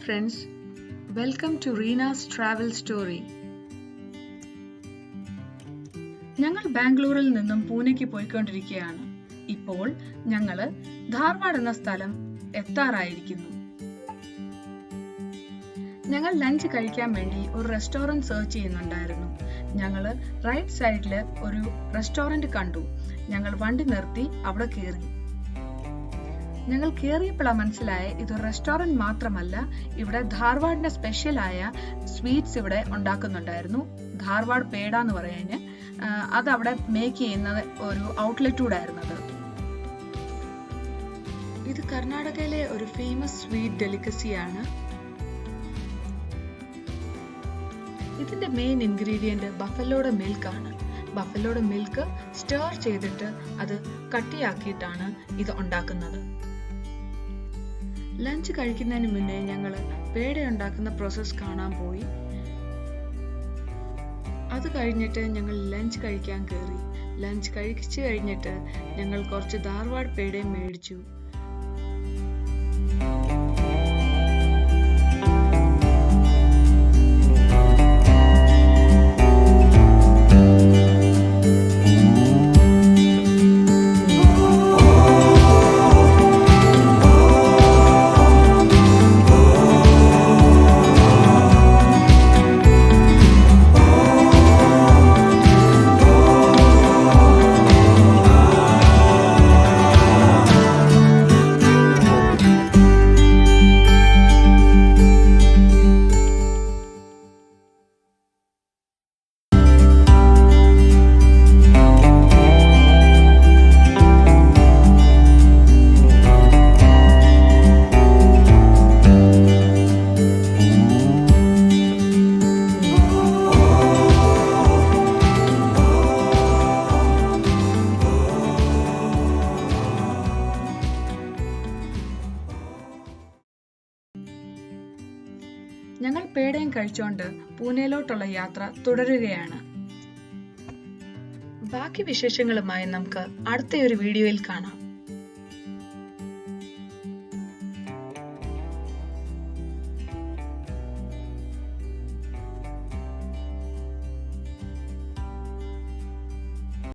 friends, welcome to Reena's travel story. ഞങ്ങൾ ബാംഗ്ലൂരിൽ നിന്നും പൂനെക്ക് പോയിക്കൊണ്ടിരിക്കുകയാണ്. ഇപ്പോൾ ഞങ്ങൾ ധാർവാഡ് എന്ന സ്ഥലം എത്താറായിരിക്കുന്നു. ഞങ്ങൾ ലഞ്ച് കഴിക്കാൻ വേണ്ടി ഒരു റെസ്റ്റോറന്റ് സെർച്ച് ചെയ്യുന്നുണ്ടായിരുന്നു. ഞങ്ങൾ റൈറ്റ് സൈഡിൽ ഒരു റെസ്റ്റോറന്റ് കണ്ടു. ഞങ്ങൾ വണ്ടി നിർത്തി അവിടെ കയറി. ഞങ്ങൾ കയറിയപ്പോഴാണ് മനസ്സിലായ ഇതൊരു റെസ്റ്റോറന്റ് മാത്രമല്ല, ഇവിടെ ധാർവാഡിന്റെ സ്പെഷ്യലായ സ്വീറ്റ്സ് ഇവിടെ ഉണ്ടാക്കുന്നുണ്ടായിരുന്നു. ധാർവാഡ് പേട എന്ന് പറയുന്നത് അത് അവിടെ മേക്ക് ചെയ്യുന്ന ഒരു ഔട്ട്ലെറ്റ് കൂടെ ആയിരുന്നത്. ഇത് കർണാടകയിലെ ഒരു ഫേമസ് സ്വീറ്റ് ഡെലിക്കസിയാണ്. ഇതിന്റെ മെയിൻ ഇൻഗ്രീഡിയന്റ് ബഫലോയുടെ മിൽക്ക് ആണ്. ബഫലോയുടെ മിൽക്ക് സ്റ്റർ ചെയ്തിട്ട് അത് കട്ടിയാക്കിയിട്ടാണ് ഇത് ഉണ്ടാക്കുന്നത്. ലഞ്ച് കഴിക്കുന്നതിന് മുന്നേ ഞങ്ങൾ പേട ഉണ്ടാക്കുന്ന പ്രോസസ് കാണാൻ പോയി. അത് കഴിഞ്ഞിട്ട് ഞങ്ങൾ ലഞ്ച് കഴിക്കാൻ കയറി. ലഞ്ച് കഴിച്ചു കഴിഞ്ഞിട്ട് ഞങ്ങൾ കുറച്ച് ധാർവാഡ് പേടയും മേടിച്ചു. ഞങ്ങൾ പേടയും കഴിച്ചുകൊണ്ട് പൂനെയിലോട്ടുള്ള യാത്ര തുടരുകയാണ്. ബാക്കി വിശേഷങ്ങളുമായി നമുക്ക് അടുത്ത ഒരു വീഡിയോയിൽ കാണാം.